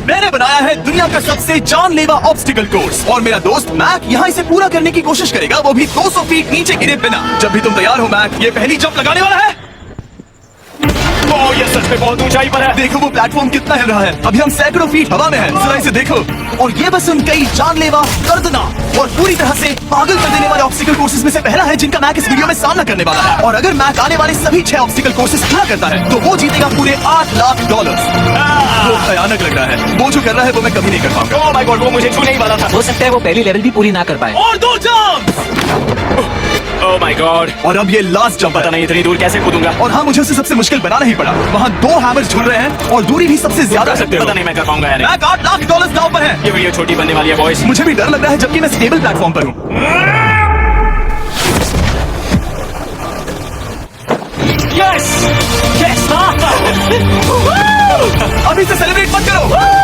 मैंने बनाया है दुनिया का सबसे जानलेवा ऑब्स्टिकल कोर्स और मेरा दोस्त मैक यहाँ इसे पूरा करने की कोशिश करेगा, वो भी 200 फीट नीचे गिरे बिना। जब भी तुम तैयार हो मैक, ये पहली जंप लगाने वाला है। ओह, ये सच में बहुत ऊंचाई पर है। देखो वो प्लेटफॉर्म कितना हिल रहा है। अभी हम सैकड़ों फीट हवा में हैं। जरा इसे देखो। और ये बस उन कई जानलेवा, दर्दनाक और पूरी तरह से पागल कर देने वाले ऑब्स्टिकल कोर्सेज में से पहला है जिनका मैक इस वीडियो में सामना करने वाला है। और अगर मैक आने वाले सभी 6 ऑब्स्टिकल कोर्सेज पूरा करता है तो वो जीतेगा पूरे $8 लाख। वो भयानक लग रहा है। वो जो कर रहा है वो मैं कभी नहीं कर पाऊंगा। ओह माय गॉड, वो मुझे छूने ही वाला था। हो सकता है वो पहली लेवल भी पूरी ना कर पाए। और 2 जंप। ओह माय गॉड, और अब ये लास्ट जंप पता नहीं इतनी दूर कैसे कूदूंगा। और हाँ, मुझे उसे सबसे मुश्किल बनाना ही पड़ा। वहाँ 2 हैमर्स झूल रहे हैं और दूरी भी सबसे ज्यादा है। पता नहीं मैं कर पाऊंगा या नहीं। मैक $8 लाख दांव पर है। ये वीडियो छोटी बनने वाली है बॉयज। मुझे भी डर लग रहा है जबकि मैं स्टेबल प्लेटफॉर्म पर हूँ। यस यस, अभी से सेलिब्रेट मत करो।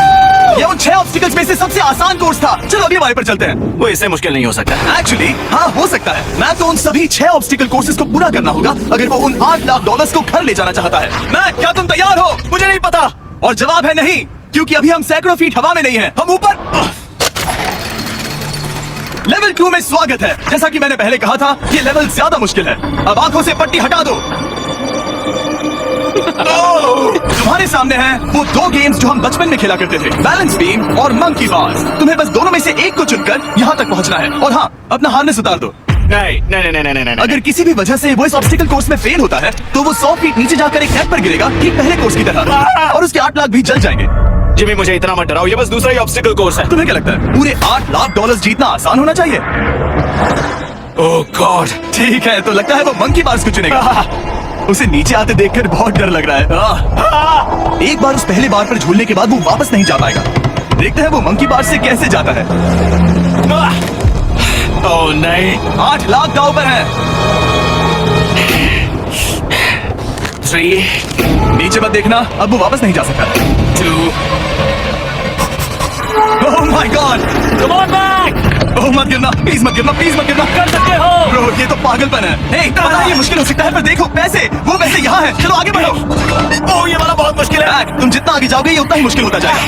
ये उन 6 ऑब्स्टिकल्स में से सबसे आसान कोर्स था। चलो अभी हमारे पर चलते हैं। वो इससे मुश्किल नहीं हो सकता। एक्चुअली हाँ, हो सकता है। मैं तो उन सभी 6 ऑब्स्टिकल कोर्सेज को पूरा करना होगा अगर वो उन $8 लाख को घर ले जाना चाहता है। मैं, क्या तुम तैयार हो? मुझे नहीं पता। और जवाब है नहीं, क्योंकि अभी हम सैकड़ों फीट हवा में नहीं हैं। हम ऊपर। लेवल 2 में स्वागत है। जैसा कि मैंने पहले कहा था, ये लेवल ज्यादा मुश्किल है। अब आंखों से पट्टी हटा दो। तुम्हारे सामने हैं वो 2 गेम्स जो हम बचपन में खेला करते थे, बैलेंस बीम और मंकी बार्स। तुम्हें बस दोनों में से एक को चुनकर यहाँ तक पहुँचना है। और हाँ, अपना हार्नेस उतार दो। नहीं नहीं नहीं नहीं नहीं। अगर किसी भी वजह से वो इस ऑब्स्टिकल कोर्स में फेल होता है तो वो 100 फीट नीचे जाकर एक नेट पर गिरेगा, ठीक पहले कोर्स की तरह। और उसके $8 लाख भी जल जाएंगे। जिमी, मुझे इतना मत डराओ। ये बस दूसरा ही ऑब्स्टिकल कोर्स है। तुम्हें क्या लगता है पूरे $8 लाख जीतना आसान होना चाहिए? ओह गॉड। ठीक है, तो लगता है वो मंकी बार्स को चुनेगा। उसे नीचे आते देखकर बहुत डर लग रहा है। एक बार उस पहले बार पर झूलने के बाद वो वापस नहीं जा पाएगा। देखते हैं वो मंकी बार से कैसे जाता है। ओह नहीं। $8 लाख दांव पर है। 3 नीचे मत देखना, अब वो वापस नहीं जा सकता। 2 oh my god. Come on back. Oh मत गिरना, प्लीज मत गिरना, प्लीज मत गिरना। कर सकते हो। ब्रो, ये तो पागलपन है। हे, पता है ये मुश्किल हो सकता है, पर देखो पैसे, वो पैसे यहाँ है। चलो आगे बढ़ो। ओह, ये वाला बहुत मुश्किल है। मैक, तुम जितना आगे जाओगे ये उतना ही मुश्किल होता जाएगा।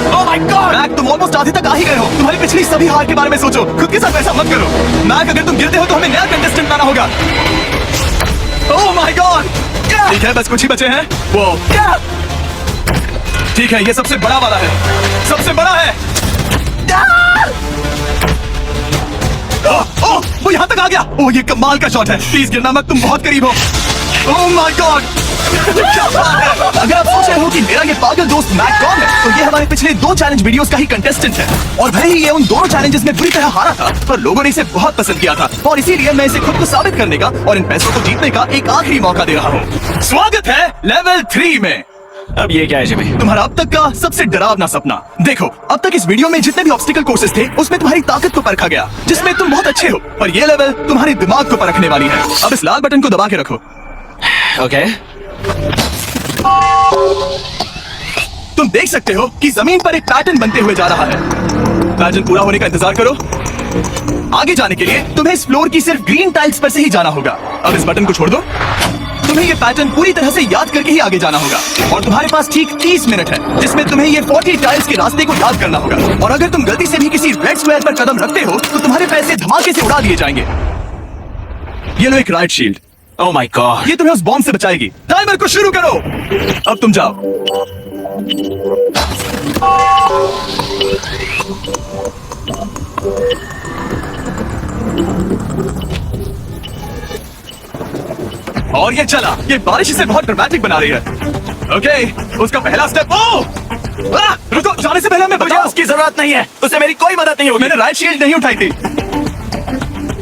ओह माय गॉड। मैक, तुम ऑलमोस्ट आधे तक आ ही गए हो। तुम्हारी पिछली सभी हार के बारे में सोचो। खुद के साथ ऐसा मत करो। मैक, अगर तुम गिरते हो तो हमें नया कंटेस्टेंट लाना होगा। ओह माय गॉड। ठीक है, बस कुछ ही बचे हैं। वो ठीक है, ये सबसे बड़ा वाला है। सबसे बड़ा है। ओह, वो यहाँ तक आ गया। ओह, ये कमाल का शॉट है। प्लीज गिरना मत, तुम बहुत करीब हो। ओह माय गॉड। क्या बात है। अगर आप सोच रहे हो कि मेरा ये पागल दोस्त मैक कौन है, तो ये हमारे पिछले 2 चैलेंज वीडियोस का ही कंटेस्टेंट है। और भले ही ये उन दोनों चैलेंजेस में बुरी तरह हारा था, पर लोगों ने इसे बहुत पसंद किया था। और इसीलिए मैं इसे खुद को साबित करने का और इन पैसों को जीतने का एक आखिरी मौका दे रहा हूँ। स्वागत है लेवल 3 में। अब ये क्या है जिमी? तुम्हारा अब तक का सबसे डरावना सपना। देखो, अब तक इस वीडियो में जितने भी ऑब्स्टिकल कोर्सेज थे उसमें तुम्हारी ताकत को परखा गया, जिसमें तुम बहुत अच्छे हो। पर ये लेवल तुम्हारे दिमाग को परखने वाली है। अब इस लाल बटन को दबा के रखो। ओके। तुम देख सकते हो कि जमीन पर एक पैटर्न बनते हुए जा रहा है। पैटर्न पूरा होने का इंतजार करो। आगे जाने के लिए तुम्हें इस फ्लोर की सिर्फ ग्रीन टाइल्स पर से ही जाना होगा। अब इस बटन को छोड़ दो। तुम्हें ये पैटर्न पूरी तरह से याद करके ही आगे जाना होगा। और तुम्हारे पास ठीक 30 मिनट है जिसमें तुम्हें ये 40 टाइल्स के रास्ते को याद करना होगा। और अगर तुम गलती से भी किसी रेड स्क्वायर पर कदम रखते हो तो तुम्हारे पैसे धमाके से उड़ा दिए जाएंगे। ये लो एक right shield. Oh my God. ये तुम्हें उस बॉम्ब से बचाएगी। टाइमर को शुरू करो। अब तुम जाओ। और ये चला। ये बारिश इसे बहुत ड्रामेटिक बना रही है। ओके, उसका पहला स्टेप। रुको, जाने से पहले हमें बचाओ। उसकी जरूरत नहीं है, उससे मेरी कोई मदद नहीं होगी। मैंने राइट शील्ड नहीं उठाई थी।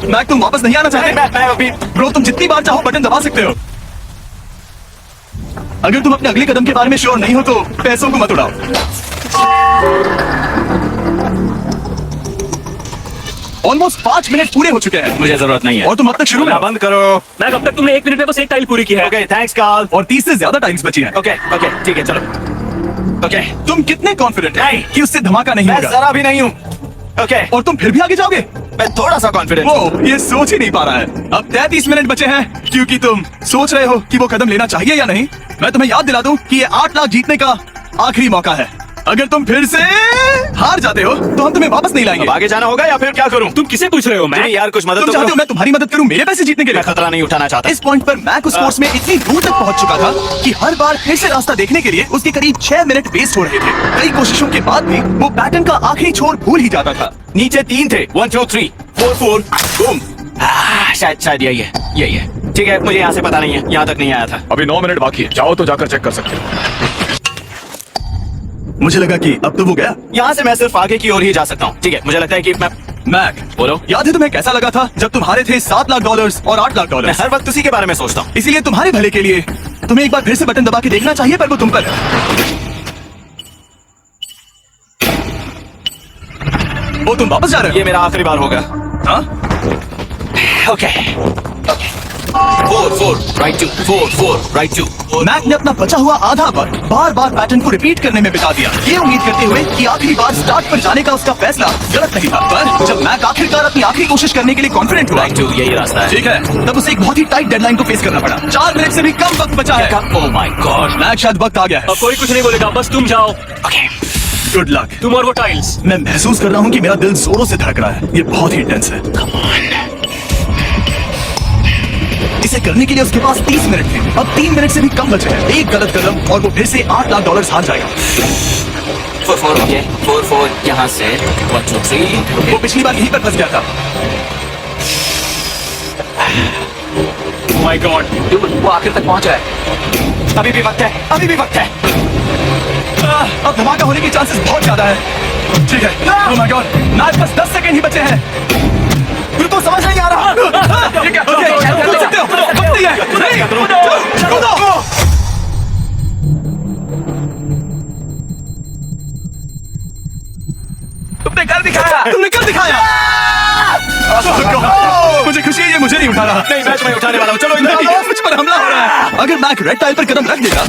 मैक, तुम वापस नहीं आना चाहते? मैं अभी। ब्रो, तुम जितनी बार चाहो बटन दबा सकते हो। अगर तुम अपने अगले कदम के बारे में श्योर नहीं हो तो पैसों को मत उड़ाओ। ऑलमोस्ट 5 मिनट पूरे हो चुके हैं। मुझे जरूरत नहीं है। और तुम अब तक शुरू में हो। बंद करो। मैं कब तक तुमने 1 मिनट में बस एक टाइल पूरी की है। Okay, thanks Karl. और 30 से ज्यादा टाइल्स बची हैं। ओके ओके, ठीक है, चलो। ओके, तुम कितने कॉन्फिडेंट नहीं। हैं कि उससे धमाका नहीं मैं होगा? जरा भी नहीं हूँ। ओके। और तुम फिर भी आगे जाओगे? मैं थोड़ा सा कॉन्फिडेंट वो ये सोच ही नहीं पा रहा है। अब 33 मिनट बचे हैं, क्योंकि तुम सोच रहे हो कि वो कदम लेना चाहिए या नहीं। मैं तुम्हें याद दिला दूं कि ये 8 लाख जीतने का आखिरी मौका है। अगर तुम फिर से हार जाते हो तो हम तुम्हें वापस नहीं लाएंगे। अब आगे जाना होगा या फिर क्या करूं? तुम किसे पूछ रहे हो? मैं नहीं यार, कुछ मदद तुम तो चाहते करो। हो मैं तुम्हारी मदद करूं मेरे पैसे जीतने के लिए? मैं खतरा नहीं उठाना चाहता। इस पॉइंट पर मैक उस कोर्स में इतनी दूर तक पहुंच चुका था कि हर बार फिर से रास्ता देखने के लिए उसके करीब 6 मिनट वेस्ट हो रहे थे। कई कोशिशों के बाद भी वो पैटर्न का आखिरी छोर भूल ही जाता था। नीचे 3 थे, 1 2 3 4 4 बूम। शायद यही है। ठीक है, मुझे यहाँ से पता नहीं है, यहाँ तक नहीं आया था। अभी 9 मिनट बाकी है, जाओ तो जाकर चेक कर सकते हो। मुझे लगा कि अब तो वो गया। यहाँ से मैं सिर्फ आगे की ओर ही जा सकता हूँ। ठीक है, मुझे लगता है कि मैं मैक, बोलो। याद है तुम्हें कैसा लगा था जब तुम हारे थे $7 लाख और $8 लाख? मैं हर वक्त उसी के बारे में सोचता हूँ। इसीलिए तुम्हारे भले के लिए तुम्हें एक बार फिर से बटन दबा के देखना चाहिए, पर वो तुम पर है। वो तुम वापस जा रहे हो? ये मेरा आखिरी बार होगा। हाँ? Okay 4 4 right 2 4 4 right 2। मैक ने अपना बचा हुआ आधा वक्त बार बार पैटर्न को रिपीट करने में बिता दिया, ये उम्मीद करते हुए कि आखिरी बार स्टार्ट पर जाने का उसका फैसला गलत नहीं था। पर जब मैक आखिरकार अपनी आखिरी कोशिश करने के लिए कॉन्फिडेंट हुआ, राइट 2 यही रास्ता है। ठीक है, तब उसे एक बहुत ही टाइट डेडलाइन को फेस करना पड़ा। 4 मिनट से भी कम वक्त बचा है। ओह माय गॉड। मैक शायद वक्त आ गया है। अब कोई कुछ नहीं बोलेगा, बस तुम जाओ। Okay good luck. तुम और वो टाइल्स। मैं महसूस कर रहा हूँ कि मेरा दिल जोरों से धड़क रहा है। ये बहुत ही इंटेंस है। इसे करने के लिए उसके पास 30 मिनट थे। अब 3 मिनट से भी कम बचे हैं। एक गलत कदम और वो फिर से $8 लाख हार जाएगा। 4 4 ओके 4 4 यहाँ से 1 2 3। वो पिछली बार यहीं पर फंस गया था। माय गॉड, वो आखिर तक पहुंचा है। अभी भी वक्त है, अभी भी वक्त है। अब धमाका होने के चांसेस बहुत ज्यादा है। ठीक है, ओह माय गॉड, मैच बस 10 सेकंड ही बचे हैं। फिर तो समझ नहीं आ रहा। ये क्या? कर सकते हो, वक्त नहीं है। नहीं, कूदो। तुमने कर दिखाया। तुमने कर दिखाया। मुझे खुशी है, ये मुझे नहीं उठा रहा। नहीं, मैच में उठाने वाला हूँ। चलो इधर नहीं, मुझ पर हमला हो रहा है। अगर मैक रेड टाइल पर कदम रख देगा।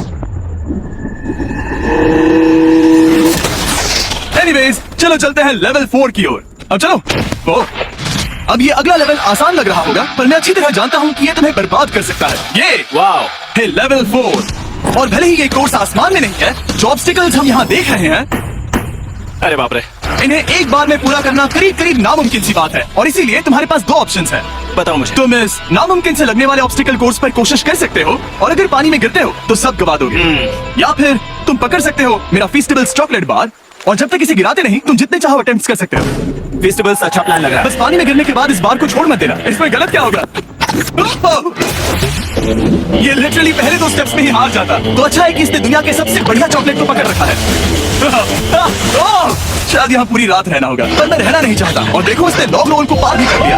एनीवेज, चलो चलते हैं लेवल 4 की ओर। अब चलो। ओ, अब ये अगला लेवल आसान लग रहा होगा, पर मैं अच्छी तरह जानता हूँ कि ये तुम्हें बर्बाद कर सकता है। ये वाओ है लेवल 4। और भले ही ये कोर्स आसमान में नहीं है, जो ऑब्स्टिकल्स हम यहाँ देख रहे हैं, अरे बाप रे। इन्हें एक बार में पूरा करना करीब करीब नामुमकिन सी बात है। और इसीलिए तुम्हारे पास 2 ऑप्शंस हैं। बताओ मुझे। तुम इस नामुमकिन से लगने वाले ऑब्स्टिकल कोर्स पर कोशिश कर सकते हो, और अगर पानी में गिरते हो तो सब गवा दोगे। या फिर तुम पकड़ सकते हो मेरा फेस्टिवल्स चॉकलेट बार, और जब तक इसे गिराते नहीं तुम जितने चाहो अटेम्प्ट्स कर सकते हो। फेस्टिवल्स अच्छा प्लान लग रहा बस पानी में गिरने के बाद इस बार को छोड़ मत देना। इसमें गलत क्या होगा? ये लिटरली पहले 2 स्टेप्स में ही हार जाता। तो अच्छा है कि इसने दुनिया के सबसे बढ़िया चॉकलेट को पकड़ रखा है। शायद यहाँ पूरी रात रहना होगा, पर मैं रहना नहीं चाहता। और देखो, उसने लॉग रोल को पार भी कर लिया।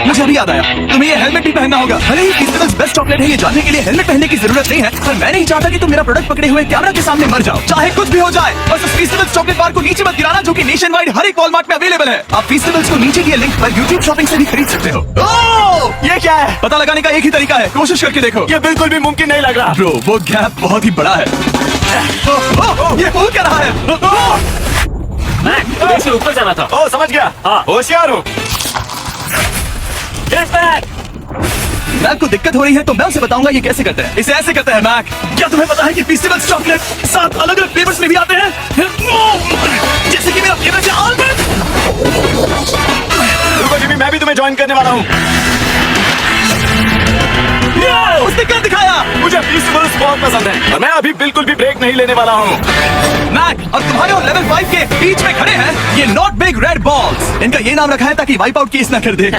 मुझे अभी याद आया, तुम्हें ये हेलमेट भी पहनना होगा। भले ही फेस्टिवल्स बेस्ट चॉकलेट है, ये जानने के लिए हेलमेट पहनने की जरूरत नहीं है, पर मैं नहीं चाहता कि तुम मेरा प्रोडक्ट पकड़े हुए कैमरा के सामने मर जाओ। चाहे कुछ भी हो जाए, बस उस फेस्टिवल्स चॉकलेट बार को नीचे मत गिराना, जो कि नेशन वाइड हर एक वॉलमार्ट में अवेलेबल है। आप फेस्टिवल्स को नीचे दिए लिंक पर यूट्यूब शॉपिंग से भी खरीद सकते हो। ये क्या है? पता लगाने का एक ही तरीका है, कोशिश करके देखो। ये बिल्कुल भी मुमकिन नहीं लग रहा। ब्रो, वो गैप बहुत ही बड़ा है। ये बोल क्या रहा है? मैक, तुम्हें इससे ऊपर जाना था। ओ समझ गया। हाँ। होशियार हो। Yes, Mac! मैक को दिक्कत हो रही है तो मैं उसे बताऊंगा ये कैसे करते हैं। इसे ऐसे करते हैं मैक। क्या तुम्हें पता है कि फेस्टिवल्स चॉकलेट 7 अलग अलग फ्लेवर्स में भी आते हैं? जैसे कि मेरा फेवरेट है आलमंड। रुको जिमी, मैं भी तुम्हें ज्वाइन करने वाला हूँ। उसने कर दिखाया। मुझे फेस्टिवल्स बहुत पसंद है और मैं अभी बिल्कुल भी ब्रेक नहीं लेने वाला हूँ। मैक और तुम्हारे और लेवल 5 के बीच में खड़े हैं ये नॉट बिग रेड बॉल्स। इनका ये नाम रखा है ताकि वाइप आउट केस ना कर दे।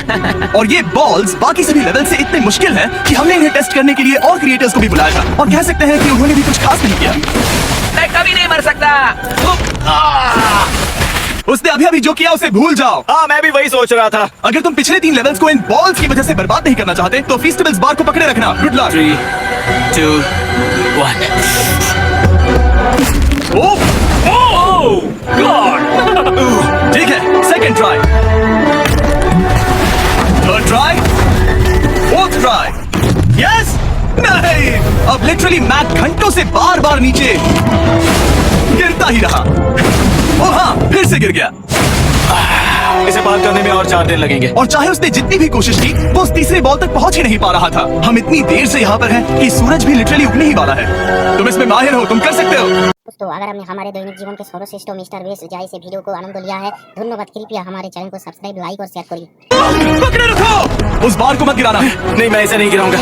और ये बॉल्स बाकी सभी लेवल से इतने मुश्किल हैं कि हमने इन्हें टेस्ट करने के लिए और क्रिएटर्स को भी बुलाया था, और कह सकते हैं कि उन्होंने भी कुछ खास नहीं किया। मैं कभी नहीं मर सकता। उसने अभी अभी जो किया उसे भूल जाओ। हाँ, मैं भी वही सोच रहा था। अगर तुम पिछले 3 लेवल्स को इन बॉल्स की वजह से बर्बाद नहीं करना चाहते तो फेस्टिवल्स बार को पकड़े रखना। Good luck. 3 2 1। ओह गॉड! ठीक है, second try, third try, fourth try. Yes, नहीं। अब लिटरली मैक घंटों से बार बार नीचे गिरता ही रहा। ओ हाँ, फिर से गिर गया। इसे पार करने में और 4 दिन लगेंगे। और चाहे उसने जितनी भी कोशिश की वो उस तीसरे बॉल तक पहुंच ही नहीं पा रहा था। हम इतनी देर से यहाँ पर हैं कि सूरज भी लिटरली उगने ही वाला है। तुम इसमें माहिर हो, तुम कर सकते हो। दोस्तों, अगर आपने हमारे दैनिक जीवन के सर्वश्रेष्ठ मिस्टर बेस्ट जैसे वीडियो को आनंद लिया है, धन्यवाद। कृपया हमारे चैनल को सब्सक्राइब, लाइक और शेयर करिए। पकड़े रखो, उस बार को मत गिराना। नहीं, मैं इसे नहीं गिराऊंगा।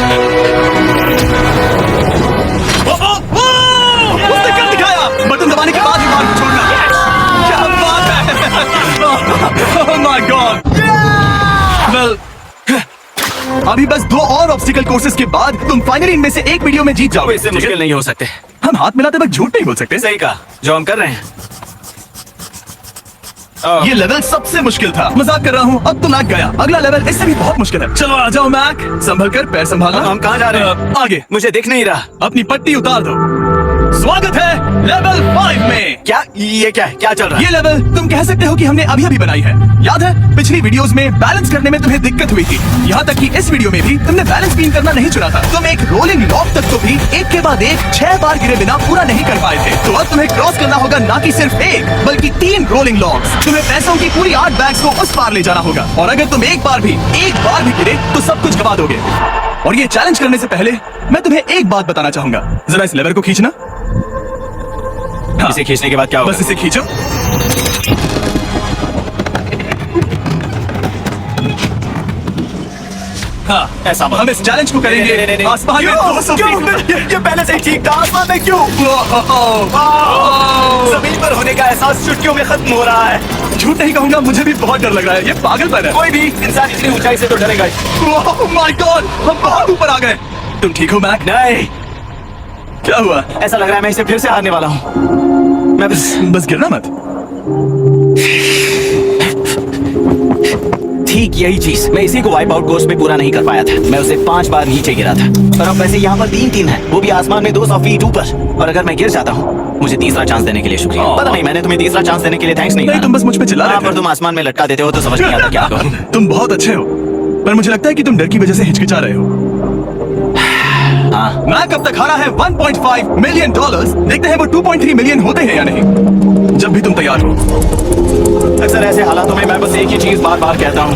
उसने कर दिखाया। बटन दबाने के बाद ही बार को छोड़ना। क्या बात है। Oh my God. Well, अभी बस 2 और ऑब्स्टिकल कोर्सेज के बाद तुम फाइनली इनमें से एक वीडियो में जीत जाओगे। इससे मुश्किल नहीं हो सकते। हम हाथ मिलाते वक्त झूठ नहीं बोल सकते। सही कहा, जो हम कर रहे हैं। ये लेवल सबसे मुश्किल था। मजाक कर रहा हूँ, अब तो मैक गया। अगला लेवल इससे भी बहुत मुश्किल है। चलो आ जाओ मैक, संभल कर, पैर संभालना। हम कहाँ जा रहे हैं? आगे। मुझे दिख नहीं रहा। अपनी पट्टी उतार दो। स्वागत है लेवल 5 में। क्या ये क्या है? क्या चल रहा है? ये लेवल तुम कह सकते हो कि हमने अभी अभी बनाई है। याद है पिछली वीडियोस में बैलेंस करने में तुम्हें दिक्कत हुई थी। यहाँ तक कि इस वीडियो में भी तुमने बैलेंस बीन करना नहीं चुना था। तुम एक रोलिंग लॉक तक तो भी एक के बाद एक 6 बार गिरे बिना पूरा नहीं कर पाए थे। तो अब तुम्हें क्रॉस करना होगा ना कि सिर्फ एक बल्कि 3 रोलिंग लॉक्स। तुम्हें पैसों की पूरी 8 बैग्स को उस पार ले जाना होगा। और अगर तुम एक बार भी गिरे तो सब कुछ गवा दोगे। और ये चैलेंज करने से पहले मैं तुम्हें एक बात बताना चाहूंगा। जरा इस लेवर को खींचना। हाँ, इसे खींचने के बाद क्या होगा? बस इसे खींचो। हाँ, ऐसा मत। हम इस चैलेंज को करेंगे आसमान में 200 फीट। ये पहले से ही ठीक था। आसमान में क्यों? जमीन पर होने का एहसास चुटकियों में खत्म हो रहा है। झूठ नहीं कहूंगा, मुझे भी बहुत डर लग रहा है। ये पागलपन है। कोई भी इंसान इतनी ऊंचाई से तो डरेगा ही। ओह माय गॉड, हम बहुत ऊपर आ गए। तुम ठीक हो मैक? नहीं, क्या हुआ? ऐसा लग रहा है मैं इसे फिर से हारने वाला हूँ। मैं बस गिरना मत। ठीक यही चीज मैं इसी को वाइप आउट कोर्स में पूरा नहीं कर पाया था। मैं उसे 5 बार नीचे गिरा था। और अब वैसे यहाँ पर 3 है, वो भी आसमान में 200 फीट ऊपर। और अगर मैं गिर जाता हूँ, मुझे तीसरा चांस देने के लिए शुक्रिया। पता नहीं मैंने तुम्हें तीसरा चांस देने के लिए थैंक्स नहीं नहीं, कहा। तुम बस मुझ पे चिल्ला रहे हाँ, थे। पर तुम आसमान में लटका देते हो तो समझ नहीं आता क्या करूं। तुम बहुत अच्छे हो, पर मुझे लगता है कि तुम डर की वजह से हिचकिचा रहे हो। हाँ, मैक अब तक हारा है $1.5 मिलियन। देखते हैं वो 2.3 मिलियन होते हैं या नहीं। जब भी तुम तैयार हो। अक्सर ऐसे हालातों में मैं बस एक ही चीज बार बार कहता हूँ,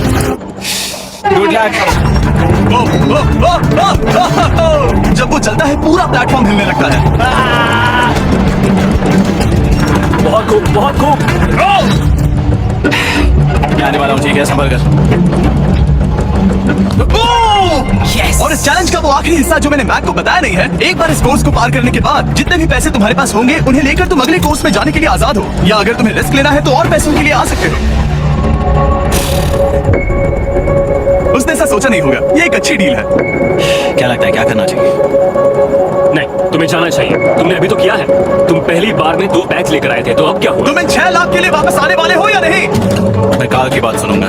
गुड लक। जब वो चलता है पूरा प्लेटफॉर्म हिलने लगता है। बहुत खूब, बहुत खूब। मैं आने वाला हूँ, ठीक है, संभल कर। Yes! और इस चैलेंज का वो आखिरी हिस्सा जो मैंने मैक को बताया नहीं है। एक बार इस कोर्स को पार करने के बाद जितने भी पैसे तुम्हारे पास होंगे उन्हें लेकर तुम अगले कोर्स में जाने के लिए आजाद हो। या अगर तुम्हें रिस्क लेना है तो और पैसों के लिए आ सकते हो। उसने ऐसा सोचा नहीं होगा। ये एक अच्छी डील है। क्या लगता है क्या करना चाहिए? नहीं, तुम्हें जाना चाहिए। तुमने अभी तो किया है। तुम पहली बार में 2 बैग्स लेकर आए थे, तो अब क्या हुआ? तुम इन 6 लाख के लिए वापस आने वाले हो या नहीं? मैं काल की बात सुनूंगा।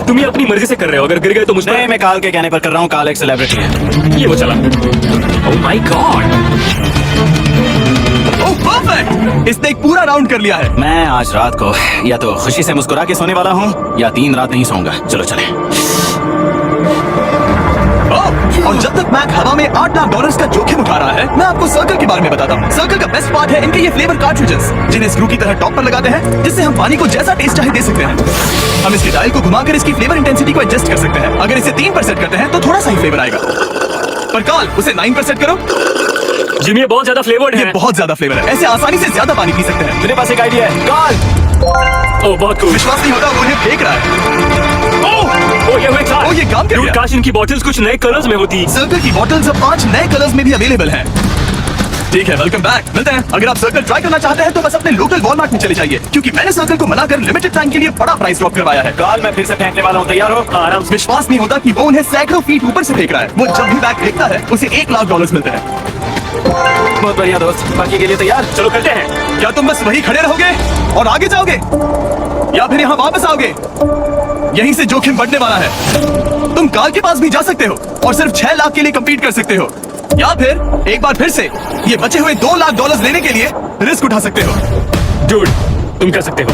तुम ये अपनी मर्जी से कर रहे हो। अगर गिर गए तो मुझ पर। नहीं, मैं काल के कहने पर कर रहा हूँ। काल एक सेलिब्रिटी है। ये वो चला। ओह माय गॉड। ओह परफेक्ट, इसने एक पूरा राउंड कर लिया है। मैं आज रात को या तो खुशी से मुस्कुरा के सोने वाला हूँ या 3 रात नहीं सोऊंगा। चलो चले। और जब तक मैक हवा में $8 लाख का जोखिम उठा रहा है, मैं आपको सर्कल के बारे में बताता हूँ। सर्कल का बेस्ट पार्ट है इनके ये फ्लेवर कार्ट्रिजेस, जिन्हें स्क्रू की तरह टॉप पर लगाते हैं, जिससे हम पानी को जैसा टेस्ट चाहे दे सकते हैं। हम इसके डायल को घुमाकर इसकी फ्लेवर इंटेंसिटी को एडजस्ट कर सकते हैं। अगर इसे 3 पर सेट करते हैं तो थोड़ा सा ही फ्लेवर आएगा। पर काल, उसे 9 पर सेट करो। जिम, ये बहुत ज्यादा फ्लेवर्ड ये है। बहुत ज्यादा फ्लेवर है। ऐसे आसानी से ज्यादा पानी पी सकते हैं। मेरे पास एक आइडिया है। काल, ओह बहुत खूब। विश्वास नहीं होता, वो उन्हें फेंक रहा है। ओह ये हुए ओह, ये काम कर Dude, गया। काश इनकी बॉटल्स कुछ नए कलर्स में होती। सर्कल की बॉटल्स अब 5 नए कलर्स में भी अवेलेबल हैं। ठीक है, वेलकम बैक। मिलते हैं। अगर आप सर्कल ट्राई करना चाहते हैं तो बस अपने लोकल वॉलमार्ट में चले जाइए, क्योंकि मैंने सर्कल को मना कर लिमिटेड टाइम के लिए बड़ा प्राइस ड्रॉप करवाया है। काल, मैं फिर से फेंकने वाला हूँ। तैयार हो? आराम से। विश्वास नहीं होता कि वो उन्हें सैकड़ों फीट ऊपर से फेंक रहा है। वो जब भी बैग फेंकता है उसे $1 लाख मिलते हैं। बहुत बढ़िया दोस्त, बाकी के लिए तैयार? चलो करते हैं। क्या तुम बस वही खड़े रहोगे और आगे जाओगे, या फिर यहाँ वापस आओगे? यहीं से जोखिम बढ़ने वाला है। तुम काल के पास भी जा सकते हो और सिर्फ 6 लाख के लिए कम्पीट कर सकते हो, या फिर एक बार फिर से ये बचे हुए $2 लाख लेने के लिए रिस्क उठा सकते हो। Dude, तुम कर सकते हो।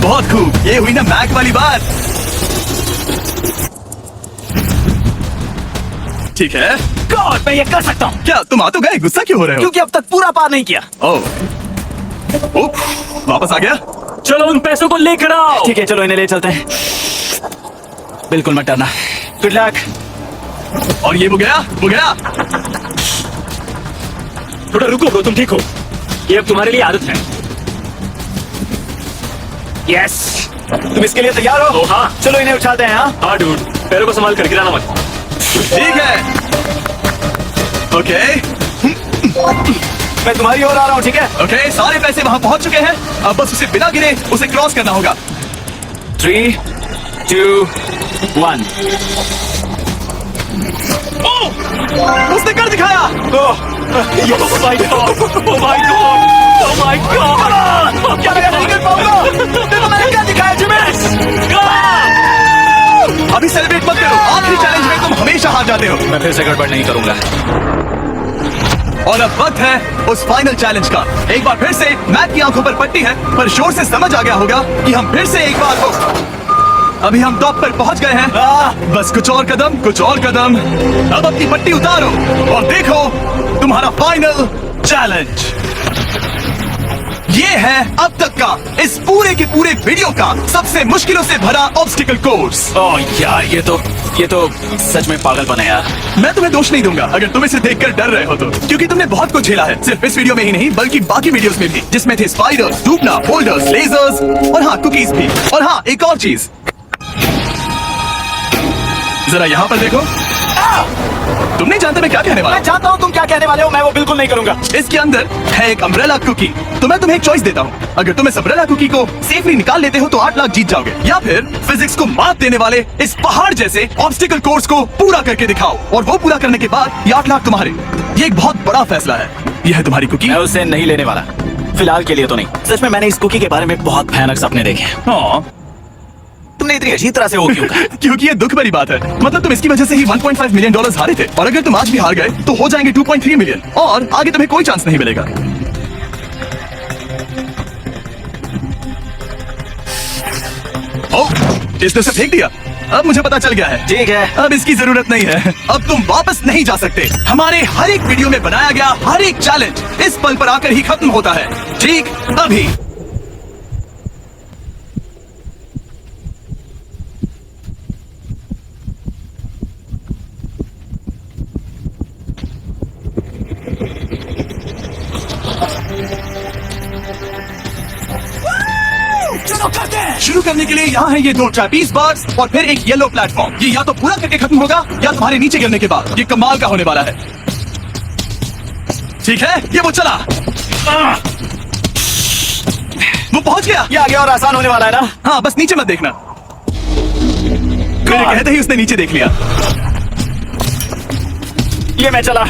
बहुत खूब, ये हुई ना मैक वाली बात। ठीक है। गॉड, मैं ये कर सकता हूँ। क्या तुम आ तो गए, गुस्सा क्यों हो रहे हो? क्योंकि अब तक पूरा पार नहीं किया। ओह, वापस आ गया। चलो उन पैसों को लेकर आओ। ठीक है, चलो इन्हें ले चलते हैं। बिल्कुल मत डरना। Good luck. और ये वो गया, वो गया। थोड़ा रुको ब्रो, तुम ठीक हो? ये अब तुम्हारे लिए आदत है। यस। तुम इसके लिए तैयार हो? ओ हाँ। चलो इन्हें उठाते हैं। हाँ डूड, पैरों को संभाल कर गिराना मत। ठीक है। ओके मैं तुम्हारी ओर आ रहा हूँ, ठीक है? ओके, सारे पैसे वहां पहुंच चुके हैं। अब बस उसे बिना गिरे उसे क्रॉस करना होगा। 3, 2, 1। उसने कर दिखाया। Oh my God! Oh my God! Oh my God! क्या मैं नहीं कर पाऊंगा? देखो मैंने क्या दिखाया जिमेश। अभी सेलिब्रेट मत करो, आखिरी चैलेंज में तुम हमेशा हार जाते हो। मैं फिर से गड़बड़ नहीं करूंगा। और अब वक्त है उस फाइनल चैलेंज का। एक बार फिर से मैट की आंखों पर पट्टी है, पर शोर से समझ आ गया होगा कि हम फिर से एक बार हो। अभी हम टॉप पर पहुंच गए हैं। बस कुछ और कदम, कुछ और कदम। अब अपनी पट्टी उतारो और देखो तुम्हारा फाइनल चैलेंज। ये है अब तक का इस पूरे के पूरे वीडियो का सबसे मुश्किलों से भरा ऑब्स्टिकल कोर्स। ओह यार, ये तो सच में पागलपन है यार। मैं तुम्हें दोष नहीं दूंगा अगर तुम इसे देखकर डर रहे हो तो, क्योंकि तुमने बहुत कुछ झेला है, सिर्फ इस वीडियो में ही नहीं बल्कि बाकी वीडियोस में भी, जिसमें थे स्पाइडर्स, डूबना, बोल्डर्स, लेजर्स और हाँ कुकीज भी। और हाँ एक और चीज, जरा यहाँ पर देखो। तुम नहीं जानते मैं क्या कहने वाला मैं जानता हूँ तुम क्या कहने वाले हो, मैं वो बिल्कुल नहीं करूंगा। हूँ। इसके अंदर है एक अम्ब्रेला कुकी। तो मैं तुम्हें एक चॉइस देता हूँ, अगर तुम इस अम्ब्रेला कुकी को सेफली निकाल लेते हो तो 8 लाख जीत जाओगे, या फिर फिजिक्स को मात देने वाले इस पहाड़ जैसे ऑब्स्टिकल कोर्स को पूरा करके दिखाओ, और वो पूरा करने के बाद ये 8 लाख तुम्हारे। ये एक बहुत बड़ा फैसला है। यह है तुम्हारी कुकी। मैं उसे नहीं लेने वाला, फिलहाल के लिए तो नहीं। सच में मैंने इस कुकी के बारे में बहुत भयानक सपने देखे हैं। हाँ तुमने इतनी अजीब तरह से वो क्यों कहा? क्योंकि ये दुख भरी बात है। मतलब तुम इसकी वजह से ही 1.5 मिलियन डॉलर्स हारे थे, और अगर तुम आज भी हार गए तो हो जाएंगे 2.3 मिलियन, और आगे तुम्हें कोई चांस नहीं मिलेगा। ओह, इसने उसे फेंक दिया। अब मुझे पता चल गया है। ठीक है। अब इसकी जरूरत नहीं है। अब तुम वापस नहीं जा सकते। हमारे हर एक वीडियो में बनाया गया हर एक चैलेंज इस पल पर आकर ही खत्म होता है, ठीक अभी। शुरू करने के लिए यहाँ है ये 2 ट्रैपीज बार्स और फिर एक येलो प्लेटफॉर्म। ये या तो पूरा करके खत्म होगा या तुम्हारे नीचे गिरने के बाद। ये कमाल का होने वाला है। ठीक है, ये वो चला। वो पहुंच गया। ये आगे और आसान होने वाला है ना? हाँ, बस नीचे मत देखना। मेरे कहते ही उसने नीचे देख लिया। ये मैं चला।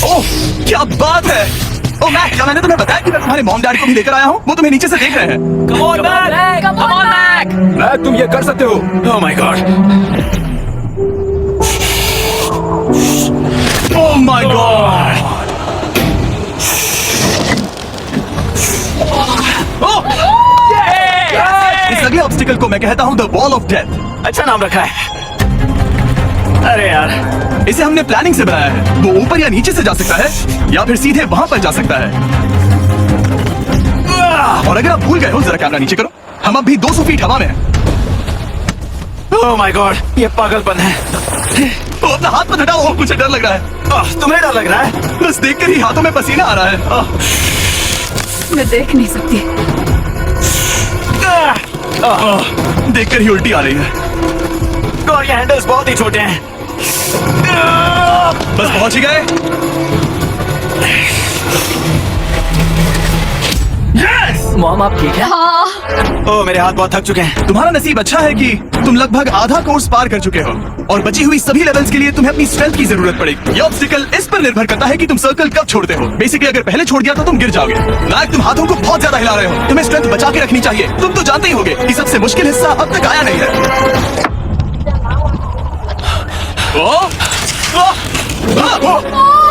ओह, क्या बात है। ओह मैक, क्या मैंने तुम्हें बताया कि मैं तुम्हारे मॉम डैड को भी लेकर आया हूँ? वो तुम्हें नीचे से देख रहे हैं। Come on, Mac! Come on, Mac! Mac, तुम ये कर सकते हो। Oh my God! Oh my God. इस अगले ऑब्स्टिकल को मैं कहता हूँ द वॉल ऑफ डेथ। अच्छा नाम रखा है। अरे यार, इसे हमने प्लानिंग से बनाया है। वो ऊपर या नीचे से जा सकता है, या फिर सीधे वहां पर जा सकता है। और अगर आप भूल गए हो, जरा कैमरा नीचे करो। हम अब भी 200 फीट हवा में हैं। oh my God! ये पागलपन है। तो अपना हाथ मत हटाओ, मुझे डर लग रहा है। तुम्हें डर लग रहा है? बस देखकर ही हाथों में पसीना आ रहा है। मैं देख नहीं सकती। देखकर ही उल्टी आ रही है। और ये हैंडल्स बहुत ही छोटे हैं। बस पहुंच ही गए। मॉम आप ठीक है? ओह, मेरे हाथ बहुत थक चुके हैं। तुम्हारा नसीब अच्छा है कि तुम लगभग आधा कोर्स पार कर चुके हो, और बची हुई सभी लेवल्स के लिए तुम्हें अपनी स्ट्रेंथ की जरूरत पड़ेगी। ये ऑब्स्टिकल इस पर निर्भर करता है कि तुम सर्कल कब छोड़ते हो। बेसिकली अगर पहले छोड़ दिया तो तुम गिर जाओगे। नायक, तुम हाथों को बहुत ज्यादा हिला रहे हो। तुम्हें स्ट्रेंथ बचा के रखनी चाहिए। तुम तो जानते ही होगे कि सबसे मुश्किल हिस्सा अब तक आया नहीं है।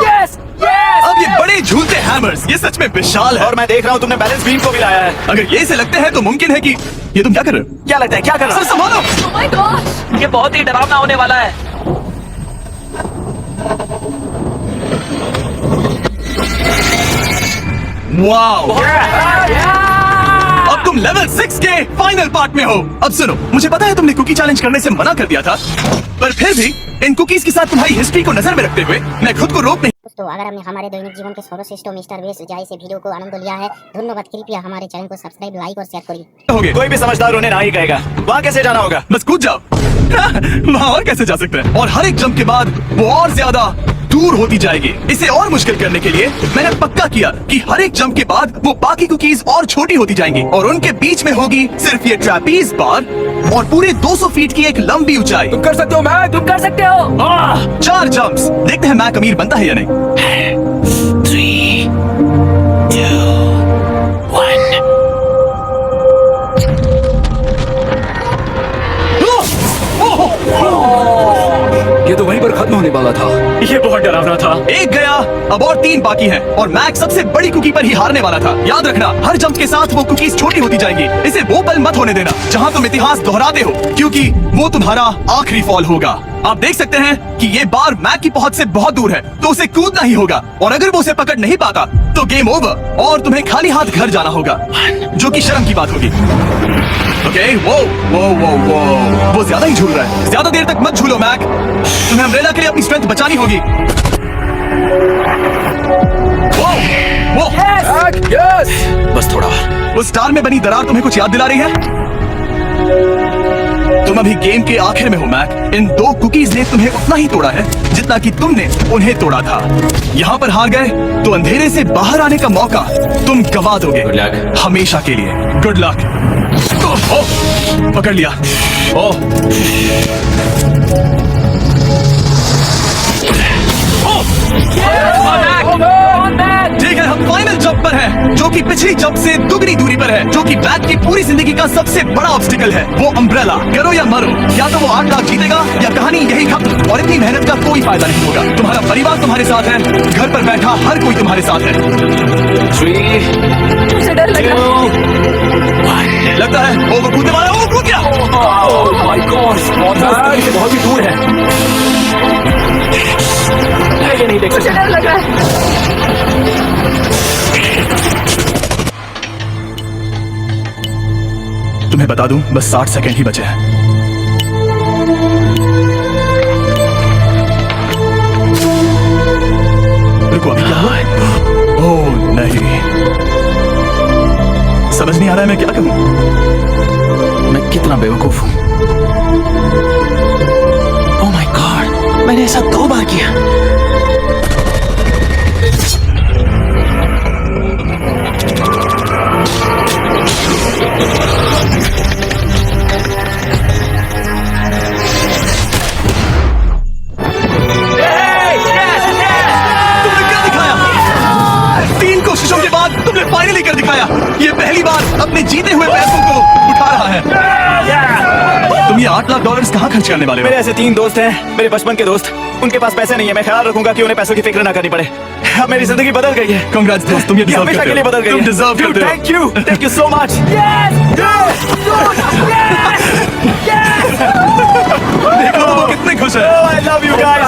Yes! अब ये बड़े झूलते हैमर्स, ये सच में विशाल है। और मैं देख रहा हूँ तुमने बैलेंस बीम को भी लाया है। अगर ये इसे लगते हैं तो मुमकिन है कि ये तुम क्या कर रहे हो? क्या लगता है, क्या कर रहा सर संभालो। Oh my gosh! ये बहुत ही डरावना होने वाला है। वाओ! अब तुम लेवल 6 के फाइनल पार्ट में हो। अब सुनो, मुझे पता है तुमने कुकी चैलेंज करने से मना कर दिया था, पर फिर भी इन कुकीज के साथ तुम्हारी हिस्ट्री को नजर में रखते हुए मैं खुद को रोक नहीं। दोस्तों, अगर आपने हमारे दैनिक जीवन के सर्वश्रेष्ठ मिस्टर बेस जय से वीडियो को आनंद लिया है, धन्यवाद। कृपया हमारे चैनल को सब्सक्राइब, लाइक और शेयर करिए। होगे कोई भी समझदार उन्हें नहीं कहेगा। वहाँ कैसे जाना होगा? बस कूद जाओ। वहाँ और कैसे जा सकते हैं? और हर एक जंप के बाद वो और ज्यादा दूर होती जाएगी। इसे और मुश्किल करने के लिए मैंने पक्का किया कि हर एक जंप के बाद वो बाकी कुकीज और छोटी होती जाएंगी और उनके बीच में होगी सिर्फ ये ट्रैपीज बार और पूरे 200 फीट की एक लंबी ऊंचाई। तुम कर सकते हो मैक, तुम कर सकते हो। 4 जंप्स। देखते हैं मैक अमीर बनता है या नहीं। 3, 2, 1। ये तो वहीं पर खत्म होने वाला था। ये बहुत डरावना था। एक गया, अब और 3 बाकी हैं और मैक सबसे बड़ी कुकी पर ही हारने वाला था। याद रखना, हर जंप के साथ वो कुकीज छोटी होती जाएंगी। इसे वो पल मत होने देना जहां तुम इतिहास दोहराते हो, क्योंकि वो तुम्हारा आखिरी फॉल होगा। आप देख सकते हैं कि ये बार मैक की पहुंच से बहुत दूर है, तो उसे कूदना ही होगा और अगर वो उसे पकड़ नहीं पाता तो गेम ओवर और तुम्हें खाली हाथ घर जाना होगा, जो कि शर्म की बात होगी। ओके, वो वो ज्यादा ही झूल रहा है। ज्यादा देर तक मत झूलो मैक, तुम्हें अम्ब्रेला के लिए अपनी स्ट्रेंथ बचानी होगी। वो मैक, यस। बस थोड़ा और। उस स्टार में बनी दरार तुम्हें कुछ याद दिला रही है? तुम अभी गेम के आखिर में हो मैक। इन 2 कुकीज ने तुम्हें उतना ही तोड़ा है जितना कि तुमने उन्हें तोड़ा था। यहाँ पर हार गए तो अंधेरे से बाहर आने का मौका तुम गवा दोगे। Good luck. हमेशा के लिए गुड लक। पकड़ लिया। ओह, ठीक है, हम फाइनल जंप पर हैं, जो कि पिछली जंप से दुगनी दूरी पर है, जो कि बैक की पूरी जिंदगी का सबसे बड़ा ऑब्स्टिकल है। वो अम्ब्रेला। करो या मरो, या तो वो 8 लाख जीतेगा या कहानी यही खत्म और इतनी मेहनत का कोई फायदा नहीं होगा। तुम्हारा परिवार तुम्हारे साथ है, घर पर बैठा हर कोई तुम्हारे साथ है। 3, मुझे डर लग रहा है। 2, 1। लगता है वो कूदने वाला है। वो कूद गया। ओह माय गॉड, बहुत ही दूर है। ये नहीं देख मुझे सकते। डर लग रहा है। तुम्हें बता दूं, बस 60 सेकंड ही बचे हैं। रुको, अभी क्या हुआ? ओह नहीं, समझ नहीं आ रहा है मैं क्या करूं। मैं कितना बेवकूफ हूँ। ओह माय गॉड, मैंने ऐसा 2 बार किया। तुमने क्या दिखाया? 3 कोशिशों के बाद तुमने फाइनली कर दिखाया। ये पहली बार अपने जीते हुए पैसों को उठा रहा है। तुम ये $8 लाख कहाँ खर्च करने वाले हो? मेरे ऐसे 3 दोस्त हैं, मेरे बचपन के दोस्त। उनके पास पैसे नहीं है। मैं ख्याल रखूंगा कि उन्हें पैसों की फिक्र ना करनी पड़े। अब मेरी जिंदगी बदल गई है। Congrats दोस्त, तुम ये deserve हमेशा करते के लिए हो। बदल गई तुम है। deserve Dude, करते हो। thank you so much। देखो तो वो कितने खुश है। Oh, I love you guys।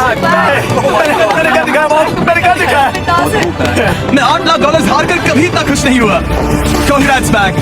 मैंने क्या दिखाया बॉस? मैंने क्या दिखाया? मैं $8 लाख हार कर कभी इतना खुश नहीं हुआ। Congrats back.